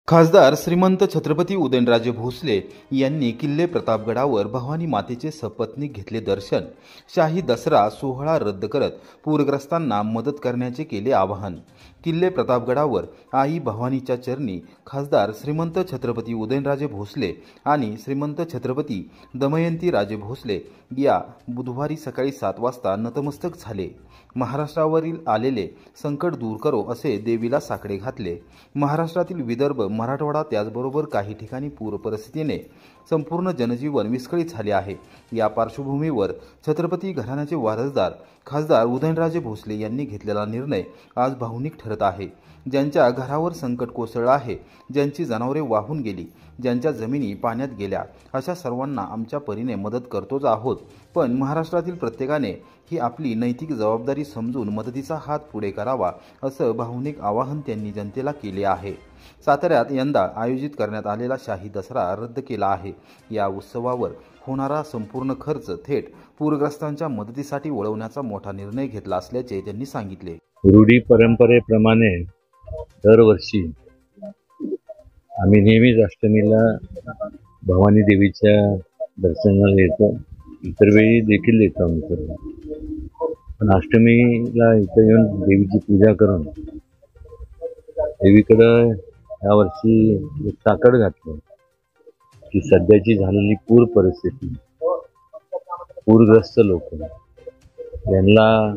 खासदार श्रीमंत छत्रपती उदयनराजे भोसले यांनी किल्ले प्रतापगडावर भवानी मातेचे सपत्नीक घेतले दर्शन. शाही दसरा सोहळा रद्द करत पूरग्रस्तांना मदत करण्याचे केले आवाहन. किल्ले प्रतापगडावर आई भवानीच्या चरणी खासदार श्रीमंत छत्रपती उदयनराजे भोसले आणि श्रीमंत छत्रपती दमयंती राजे भोसले या बुधवारी सकाळी 7 वाजता नतमस्तक झाले. महाराष्ट्रावरील आलेले संकट दूर करो असे देवीला साकडे घातले. महाराष्ट्रातील विदर्भ, मराठवाडा त्याचबरोबर काही ठिकाणी पूर परिस्थितीने संपूर्ण जनजीवन विस्कळीत झाले आहे. या पार्श्वभूमीवर छत्रपती घराण्याचे वारसदार खासदार उदयनराजे भोसले यांनी घेतलेला निर्णय आज भावनिक ठरत आहे. ज्यांच्या घरावर संकट कोसळलं आहे, ज्यांची जनावरे वाहून गेली, ज्यांच्या जमिनी पाण्यात गेल्या, अशा सर्वांना आमच्या परीने मदत करतोच आहोत. पण महाराष्ट्रातील प्रत्येकाने ही आपली नैतिक जबाबदारी समजून मदतीचा हात पुढे करावा, असं भावनिक आवाहन त्यांनी जनतेला केले आहे. साताऱ्यात यंदा आयोजित करण्यात आलेला शाही दसरा रद्द केला आहे. या उत्सवावर होणारा संपूर्ण खर्च थेट पूरग्रस्तांच्या मदतीसाठी वळवण्याचा मोठा निर्णय घेतला असल्याचे त्यांनी सांगितले. रूढी परंपरेप्रमाणे दरवर्षी आम्ही नेहमीच अष्टमीला भवानी देवीच्या दर्शनाला येतो. इतर वेळी देखील येतो आम्ही. पण अष्टमीला इथं येऊन देवीची पूजा करून देवीकडं यावर्षी एक साकड घातलं की सध्याची झालेली पूर परिस्थिती, पूरग्रस्त लोक यांना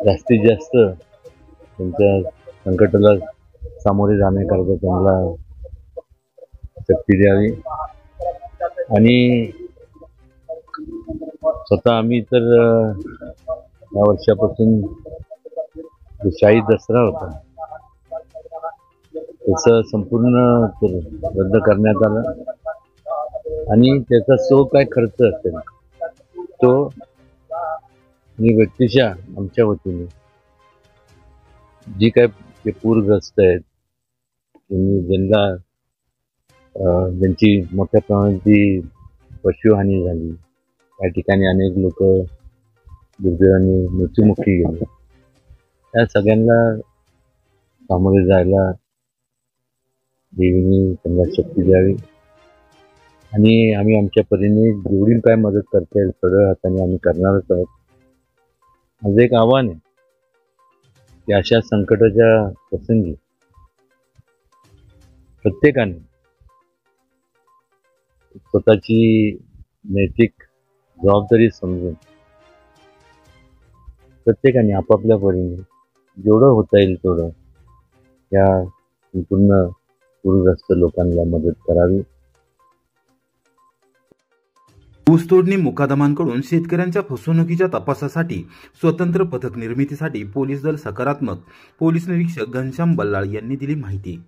जास्तीत जास्त त्यांच्या संकटाला सामोरे जाण्याकरता त्यांना शक्ती द्यावी. आणि स्वतः आम्ही तर या वर्षापासून जो शाही दसरा होता त्याचं संपूर्ण रद्द करण्यात आला आणि त्याचा जो काय खर्च असेल तो मी व्यक्तिशः आमच्या वतीने जी काय ते पूरग्रस्त आहेत, ज्यांची मोठ्या प्रमाणात पशुहानी झाली, त्या ठिकाणी अनेक लोक दुर्दैवाने मृत्युमुखी गेले, त्या सगळ्यांना सामोरे जायला देवीने त्यांना शक्ती द्यावी. आणि आम्ही आमच्या परीने जेवढी काय मदत करता येईल सरळ हाताने आम्ही करणारच आहोत. माझं एक आव्हान आहे की अशा संकटाच्या प्रसंगी प्रत्येकाने स्वतःची नैतिक जबाबदारी समजून प्रत्येकाने आपापल्या परीने जेवढं होता येईल तेवढं या संपूर्ण पूरग्रस्त लोकांना मदत करावी. ऊसतोडणी मुकादमांकडून शेतकऱ्यांच्या फसवणुकीच्या तपासासाठी स्वतंत्र पथक निर्मितीसाठी पोलीस दल सकारात्मक. पोलीस निरीक्षक घनश्याम बल्लाळ यांनी दिली माहिती.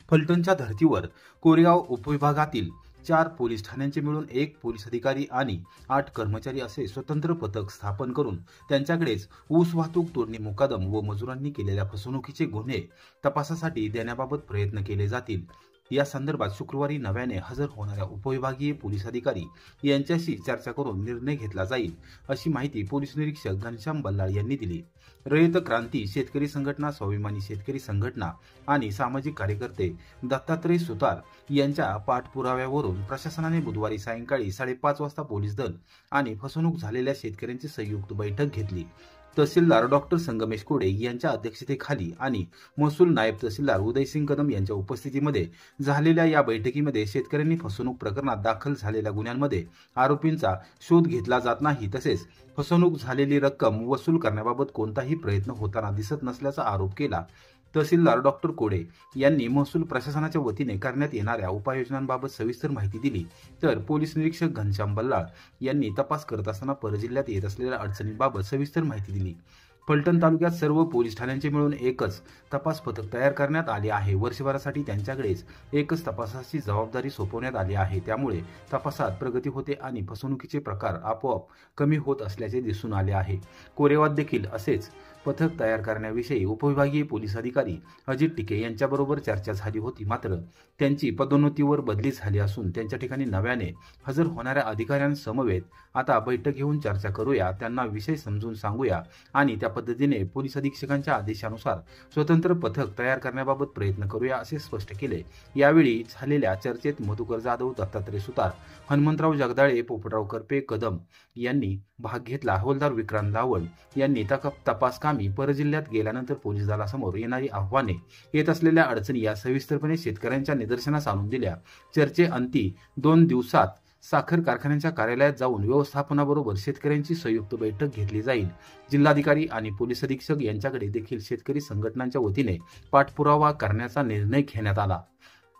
फलटणच्या धर्तीवर कोरेगाव उपविभागातील 4 पोलीस ठाण्यांचे मिळून 1 पोलीस अधिकारी आणि 8 कर्मचारी असे स्वतंत्र पथक स्थापन करून त्यांच्याकडेच ऊस वाहतूक, तोडणी मुकादम व मजुरांनी केलेल्या फसवणुकीचे गुन्हे तपासासाठी देण्याबाबत प्रयत्न केले जातील. या संदर्भात शुक्रवारी नव्याने हजर होणाऱ्या उपविभागीय पोलीस अधिकारी यांच्याशी चर्चा करून निर्णय घेतला जाईल, अशी माहिती पोलीस निरीक्षक घनश्याम बल्लाळ यांनी दिली. रयत क्रांती शेतकरी संघटना, स्वाभिमानी शेतकरी संघटना आणि सामाजिक कार्यकर्ते दत्तात्रय सुतार यांच्या पाठपुराव्यावरून प्रशासनाने बुधवारी सायंकाळी 5:30 वाजता पोलीस दल आणि फसवणूक झालेल्या शेतकऱ्यांची संयुक्त बैठक घेतली. तहसीलदार डॉक्टर संगमेश कोडे यांच्या अध्यक्षतेखाली आणि महसूल नायब तहसीलदार उदयसिंग कदम यांच्या उपस्थितीमध्ये झालेल्या या बैठकीमध्ये शेतकऱ्यांनी फसवणूक प्रकरणात दाखल झालेल्या गुन्ह्यांमध्ये आरोपींचा शोध घेतला जात नाही, तसेच फसवणूक झालेली रक्कम वसूल करण्याबाबत कोणताही प्रयत्न होताना दिसत नसल्याचा आरोप केला. तहसीलदार डॉक्टर कोडे यांनी महसूल प्रशासनाच्या वतीने करण्यात येणाऱ्या उपाययोजनांबाबत सविस्तर माहिती दिली. तर पोलीस निरीक्षक घनश्याम बल्लाळ यांनी तपास करत असताना परजिल्ह्यात येत असलेल्या अडचणींबाबत सविस्तर माहिती दिली. फलटण तालुक्यात सर्व पोलीस ठाण्यांचे मिळून एकच तपास पथक तयार करण्यात आले आहे. वर्षभरासाठी त्यांच्याकडेच एकच तपासाची जबाबदारी सोपवण्यात आली आहे. त्यामुळे तपासात प्रगती होते आणि फसवणुकीचे प्रकार आपोआप कमी होत असल्याचे दिसून आले आहे. कोरेगावात देखील असेच पथक तयार करण्याविषयी उपविभागीय पोलीस अधिकारी अजित टिके यांच्याबरोबर चर्चा झाली होती. मात्र त्यांची पदोन्नतीवर बदली झाली असून त्यांच्या ठिकाणी नव्याने हजर होणाऱ्या अधिकाऱ्यांसमवेत आता बैठक घेऊन चर्चा करूया, त्यांना विषय समजून सांगूया आणि त्या पद्धतीने पोलीस अधीक्षकांच्या आदेशानुसार स्वतंत्र पथक तयार करण्याबाबत प्रयत्न करूया असे स्पष्ट केले. यावेळी झालेल्या चर्चेत मधुकर जाधव, दत्तात्रय सुतार, हनुमंतराव जगदाळे, पोपटराव करपे, कदम यांनी भाग घेतला. हवालदार विक्रांत रावळ यांनी तपास कामी परजिल्ह्यात गेल्यानंतर पोलीस दलासमोर येणारी आव्हाने, येत असलेल्या अडचणी या सविस्तरपणे शेतकऱ्यांच्या निदर्शनास आणून दिल्या. चर्चेअंती 2 दिवसात साखर कारखान्याच्या कार्यालयात जाऊन व्यवस्थापनाबरोबर शेतकऱ्यांची संयुक्त बैठक घेतली जाईल. जिल्हाधिकारी आणि पोलीस अधीक्षक यांच्याकडे देखील शेतकरी संघटनांच्या वतीने पाठपुरावा करण्याचा निर्णय घेण्यात आला.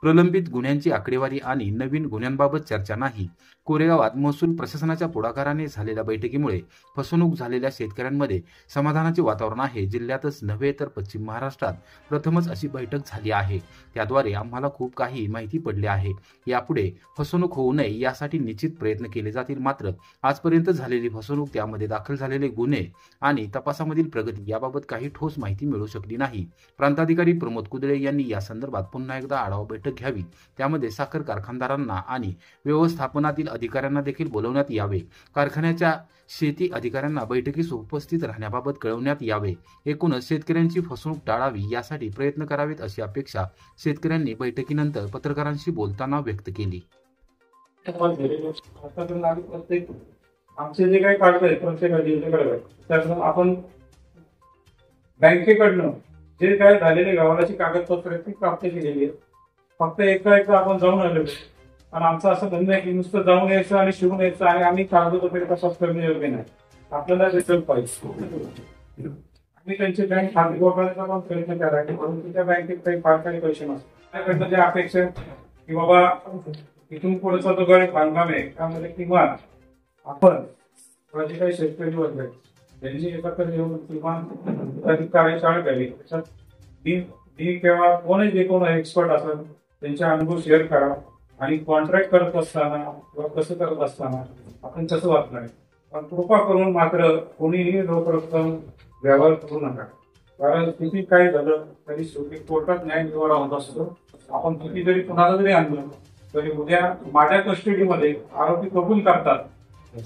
प्रलंबित गुन्ह्यांची आकडेवारी आणि नवीन गुन्ह्यांबाबत चर्चा नाही. कोरेगावात महसूल प्रशासनाच्या पुढाकाराने झालेल्या बैठकीमुळे फसवणूक झालेल्या शेतकऱ्यांमध्ये समाधानाचे वातावरण आहे. जिल्ह्यातच नव्हे तर पश्चिम महाराष्ट्रात प्रथमच अशी बैठक झाली आहे. त्याद्वारे आम्हाला खूप काही माहिती पडली आहे. यापुढे फसवणूक होऊ नये यासाठी निश्चित प्रयत्न केले जातील. मात्र आजपर्यंत झालेली फसवणूक, त्यामध्ये दाखल झालेले गुन्हे आणि तपासामधील प्रगती याबाबत काही ठोस माहिती मिळू शकली नाही. प्रांताधिकारी प्रमोद कुदळे यांनी या संदर्भात पुन्हा एकदा आढावा बैठक घ्यावी. त्यामध्ये साखर कारखानदारांना आणि व्यवस्थापनातील अधिकाऱ्यांना देखील बोलवण्यात यावे. कारखान्याच्या शेती अधिकाऱ्यांना बैठकीस उपस्थित राहण्याबाबत कळवण्यात यावे. एकूणच शेतकऱ्यांची फसवणूक टाळावी यासाठी प्रयत्न करावेत अशी अपेक्षा शेतकऱ्यांनी बैठकीनंतर पत्रकारांशी बोलताना व्यक्त केली. आमचे जे काही कागद आहेत प्रत्येक आपण बँकेकडनं जे काय झालेले गावाची कागदपत्र ती प्राप्त केलेली आहेत. फक्त एकदा आपण जाऊन आलो आणि आमचं असं म्हणणं आहे की नुसतं जाऊन यायचं आणि शिवून यायचं आणि आम्ही कागदपत्र तपास करणे योग्य नाही. आपल्याला रिझल्ट पाहिजे. आम्ही त्यांचे बँक खाते वापरण्याचा पण प्रयत्न करायचे, परंतु त्या बँकेत काही फार काही पैसे नसतात. त्याकडनं जे अपेक्षा आहे की बाबा इथून पुढचा जो गट बांधकाम आहे त्यामध्ये किमान आपण जे काही शेतकरी वर्ग आहे त्यांची एकत्र येऊन किमान कार्यशाळा घ्यावी. त्याच्यात किंवा कोणी जे कोण एक्सपर्ट असेल त्यांचे अनुभव शेअर करा आणि कॉन्ट्रॅक्ट करत असताना किंवा कसं करत असताना आपण कसं वाचणार. पण कृपा करून मात्र कोणीही रोख रक्कम व्यवहार करू नका. कारण किती काय झालं तरी शेवटी कोर्टात न्याय निवाडा होत असतो. आपण किती जरी कुणाला जरी आणलं तरी उद्या माझ्या कस्टडीमध्ये आरोपी कबूल करतात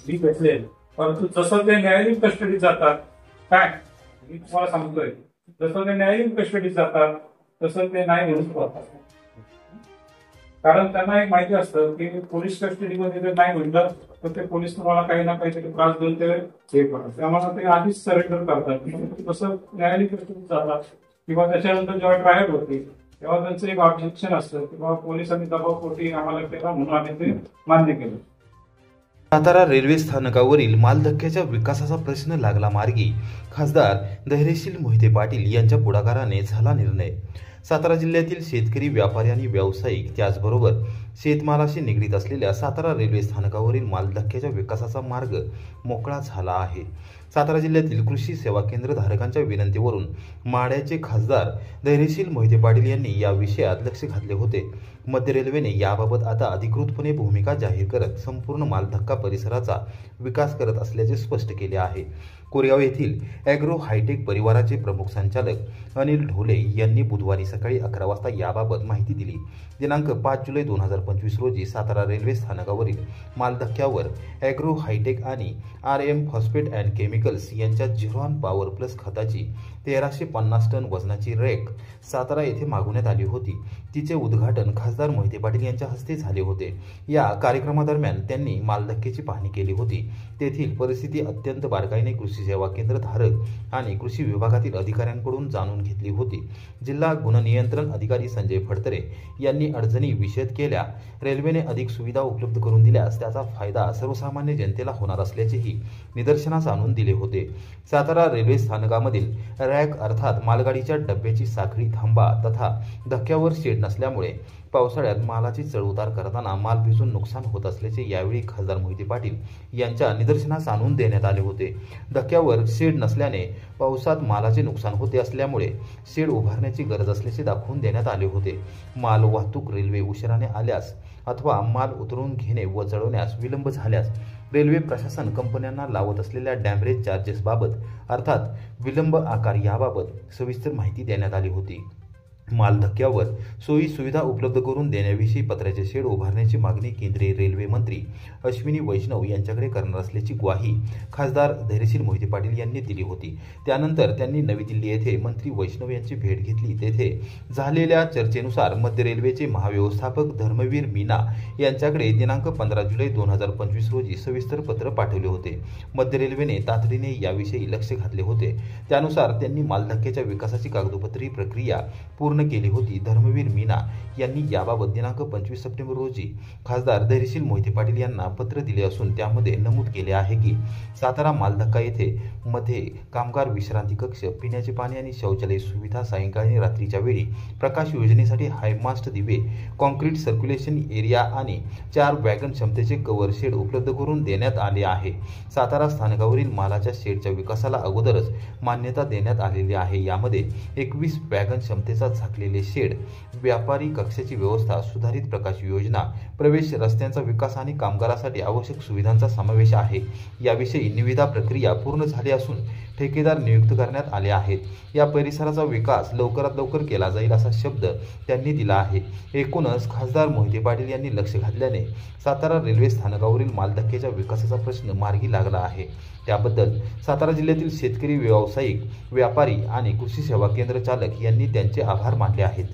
मी घेतले, परंतु जसं ते न्यायालयीन कस्टडीत जातात, काय मी तुम्हाला सांगतोय, जसं ते न्यायालयीन कस्टडीत जातात तसं ते नाही म्हणून करतात. कारण त्यांना एक माहिती असतं की पोलीस कस्टडीमध्ये जर नाही म्हटलं तर ते पोलीस तुम्हाला काही ना काहीतरी त्रास देऊन ते हे करतात. त्यामुळे ते आधीच सरेंडर करतात. तसं न्यायालयीन कस्टडीत जातात किंवा त्याच्यानंतर जेव्हा ट्रायल होते तेव्हा त्यांचं एक ऑब्जेक्शन असतं किंवा पोलिसांनी दबावपोटी आम्हाला केला म्हणून आम्ही ते मान्य केलं. सातारा रेल्वे स्थानकावरील मालधक्क्याच्या विकासाचा प्रश्न लागला मार्गी. खासदार धैर्यशील मोहिते पाटील यांच्या पुढाकाराने झाला निर्णय. सातारा जिल्ह्यातील शेतकरी, व्यापारी आणि व्यावसायिक त्याचबरोबर शेतमालाशी निगडीत असलेल्या सातारा रेल्वे स्थानकावरील मालधक्क्याच्या विकासाचा मार्ग मोकळा झाला आहे. सातारा जिल्ह्यातील कृषी सेवा केंद्र धारकांच्या विनंतीवरून माढ्याचे खासदार धैर्यशील मोहिते पाटील यांनी या विषयात लक्ष घातले होते. मध्य रेल्वेने याबाबत आता अधिकृतपणे भूमिका जाहीर करत संपूर्ण मालधक्का परिसराचा विकास करत असल्याचे स्पष्ट केले आहे. कोरेगाव येथील ॲग्रो हायटेक परिवाराचे प्रमुख संचालक अनिल ढोले यांनी बुधवारी सकाळी 11 वाजता याबाबत माहिती दिली. दिनांक 5 जुलै 2025 रोजी सातारा रेल्वे स्थानकावरील मालधक्क्यावर ॲग्रो हायटेक आणि RM फॉस्फेट अँड केमिकल्स यांच्या झिरॉन पॉवर प्लस खताची 1350 टन वजनाची रॅक सातारा येथे मागवण्यात आली होती. तिचे उद्घाटन खासदार मोहिते पाटील यांच्या हस्ते झाले होते. या कार्यक्रमादरम्यान त्यांनी मालधक्क्याची पाहणी केली होती. तेथील परिस्थिती अत्यंत बारकाईने कृषी सेवा केंद्र धारक आणि कृषी विभागातील अधिकाऱ्यांकडून जाणून घेतली होती. जिल्हा गुणनियंत्रण अधिकारी संजय फडतरे यांनी अडचणी विशद केल्या. रेल्वेने अधिक सुविधा उपलब्ध करून दिल्यास त्याचा फायदा सर्वसामान्य जनतेला होणार असल्याचेही निदर्शनास आणून दिले होते. सातारा रेल्वे स्थानकामधील रॅक अर्थात मालगाडीच्या डब्याची साखळी, थांबा तथा धक्क्यावर शेड नसल्यामुळे पावसाळ्यात मालाची चढउतार करताना माल भिजून नुकसान होत असल्याचे यावेळी खासदार मोहिते पाटील यांच्या निदर्शनास आणून देण्यात आले होते. धक्क्यावर शेड नसल्याने पावसात मालाचे नुकसान होते असल्यामुळे शेड उभारण्याची गरज असल्याचे दाखवून देण्यात आले होते. माल वाहतूक रेल्वे उशिराने आल्यास अथवा माल उतरवून घेणे व चढवण्यास विलंब झाल्यास रेल्वे प्रशासन कंपन्यांना लावत असलेल्या डॅमरेज चार्जेसबाबत अर्थात विलंब आकार याबाबत सविस्तर माहिती देण्यात आली होती. माल धक्क्यावर सोयी सुविधा उपलब्ध करून देण्याविषयी पत्र्याचे शेड उभारण्याची मागणी केंद्रीय रेल्वे मंत्री अश्विनी वैष्णव यांच्याकडे करणार असल्याची ग्वाही खासदार धैर्यशील मोहिते पाटील यांनी दिली होती. त्यानंतर त्यांनी नवी दिल्ली येथे मंत्री वैष्णव यांची भेट घेतली. तेथे झालेल्या चर्चेनुसार मध्य रेल्वेचे महाव्यवस्थापक धर्मवीर मीना यांच्याकडे दिनांक 15 जुलै 2025 रोजी सविस्तर पत्र पाठवले होते. मध्य रेल्वेने तातडीने याविषयी लक्ष घातले होते. त्यानुसार त्यांनी मालधक्क्याच्या विकासाची कागदोपत्री प्रक्रिया पूर्ण केली होती. धर्मवीर मीना यांनी याबाबत दिनांक 25 सप्टेंबर रोजी खासदार धैर्यशील मोहिते पाटील यांना पत्र दिले असून त्यामध्ये नमूद केले आहे की सातारा मालधक्का येथे मध्ये कामगार विश्रांती कक्ष, पिण्याचे पाणी आणि शौचालय सुविधा, सायंकाळी रात्रीच्या वेळी प्रकाश योजनेसाठी हायमास्ट दिवे, कॉन्क्रीट सर्क्युलेशन एरिया आणि 4 वॅगन क्षमतेचे कव्हर शेड उपलब्ध करून देण्यात आले आहे. सातारा स्थानकावरील मालाच्या शेडच्या विकासाला अगोदरच मान्यता देण्यात आलेली आहे. यामध्ये 21 वॅगन क्षमतेचा झाकलेले शेड, व्यापारी कक्षाची व्यवस्था, सुधारित प्रकाश योजना, प्रवेश रस्त्यांचा विकास आणि कामगारांसाठी आवश्यक सुविधांचा समावेश आहे. याविषयी निविदा प्रक्रिया पूर्ण झाली असून ठेकेदार नियुक्त करण्यात आले आहेत. या परिसराचा विकास लवकरात लवकर केला जाईल असा शब्द त्यांनी दिला आहे. एकूणच खासदार मोहिते पाटील यांनी लक्ष घातल्याने सातारा रेल्वे स्थानकावरील मालधक्क्याच्या विकासाचा प्रश्न मार्गी लागला आहे. त्याबद्दल सातारा जिल्ह्यातील शेतकरी, व्यावसायिक, व्यापारी आणि कृषी सेवा केंद्र चालक यांनी त्यांचे आभार मानले आहेत.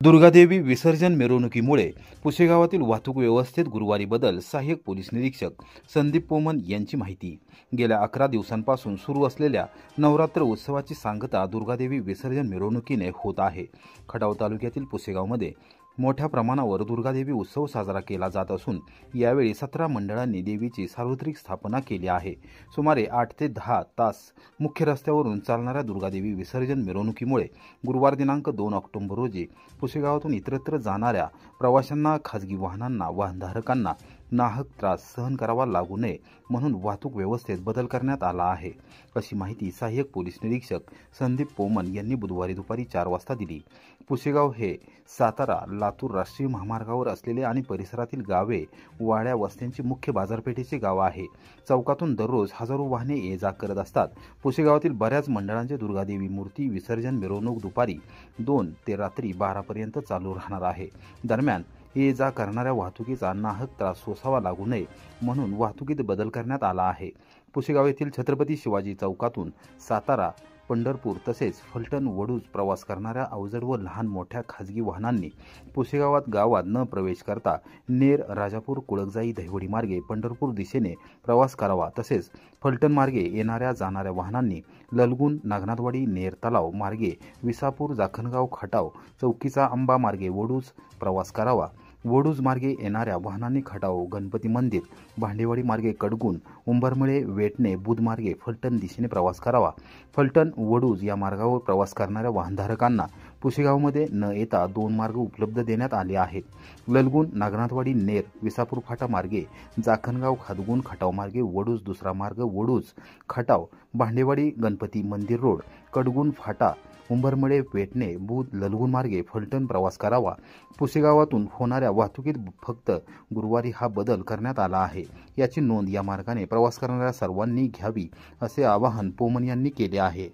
दुर्गादेवी विसर्जन मिरवणुकीमुळे पुशेगावातील वाहतूक व्यवस्थेत गुरुवारी बदल. सहाय्यक पोलीस निरीक्षक संदीप पोमन यांची माहिती. गेल्या 11 दिवसांपासून सुरू असलेल्या नवरात्र उत्सवाची सांगता दुर्गादेवी विसर्जन मिरवणुकीने होत आहे. खटाव तालुक्यातील पुशेगावमध्ये मोठ्या प्रमाणावर दुर्गादेवी उत्सव साजरा केला जात असून यावेळी 17 मंडळांनी देवीची सार्वत्रिक स्थापना केली आहे. सुमारे 8 ते 10 तास मुख्य रस्त्यावरून चालणाऱ्या दुर्गादेवी विसर्जन मिरवणुकीमुळे गुरुवार दिनांक 2 ऑक्टोबर रोजी पुशेगावातून इतरत्र जाणाऱ्या प्रवाशांना, खाजगी वाहनांना, वाहनधारकांना नाहक त्रास सहन करावा लागू नये म्हणून वाहतूक व्यवस्थेत बदल करण्यात आला आहे, अशी माहिती सहाय्यक पोलीस निरीक्षक संदीप पोमन यांनी बुधवारी दुपारी 4 वाजता दिली. पुशेगाव हे सातारा लातूर राष्ट्रीय महामार्गावर असलेले आणि परिसरातील गावे, वाड्या, वस्त्यांची मुख्य बाजारपेठेचे गाव आहे. चौकातून दररोज हजारो वाहने ये जा करत असतात. पुशेगावातील बऱ्याच मंडळांचे दुर्गादेवी मूर्ती विसर्जन मिरवणूक दुपारी 2 ते रात्री 12 पर्यंत चालू राहणार आहे. दरम्यान ये जा करणाऱ्या वाहतुकीचा नाहक त्रास सोसावा लागू नये म्हणून वाहतुकीत बदल करण्यात आला आहे. पुशेगाव येथील छत्रपती शिवाजी चौकातून सातारा, पंढरपूर तसेच फलटण, वडूज प्रवास करणाऱ्या अवजड व लहान मोठ्या खाजगी वाहनांनी पुशेगावात गावात न प्रवेश करता नेर, राजापूर, कुळकजाई, दहिवडी मार्गे पंढरपूर दिशेने प्रवास करावा. तसेच फलटण मार्गे येणाऱ्या जाणाऱ्या वाहनांनी ललगुण, नागनाथवाडी, नेर तलाव मार्गे विसापूर, जाखणगाव, खटाव, चौकीचा आंबा मार्गे वडूज प्रवास करावा. वडूज मार्गे येणाऱ्या वाहनांनी खटाव, गणपती मंदिर, भांडेवाडी मार्गे कडगुण, उंबरमळे, वेटणे, बुध मार्गे फलटण दिशेने प्रवास करावा. फलटण, वडूज या मार्गावर प्रवास करणाऱ्या वाहनधारकांना पुशेगावमध्ये न येता 2 मार्ग उपलब्ध देण्यात आले आहेत. ललगुण, नागनाथवाडी, नेर, विसापूर फाटा मार्गे जाखणगाव, खादगुण, खटाव मार्गे वडूज, दुसरा मार्ग वडूज, खटाव, भांडेवाडी, गणपती मंदिर रोड, कडगुण फाटा, उंबरमळे, वेटणे, बुध, ललगुण मार्गे फलटण प्रवास करावा. पुशेगावातून होणाऱ्या वाहतुकीत फक्त गुरुवारी हा बदल करण्यात आला आहे. याची नोंद या मार्गाने प्रवास करणाऱ्या सर्वांनी घ्यावी असे आवाहन पोमन यांनी केले आहे.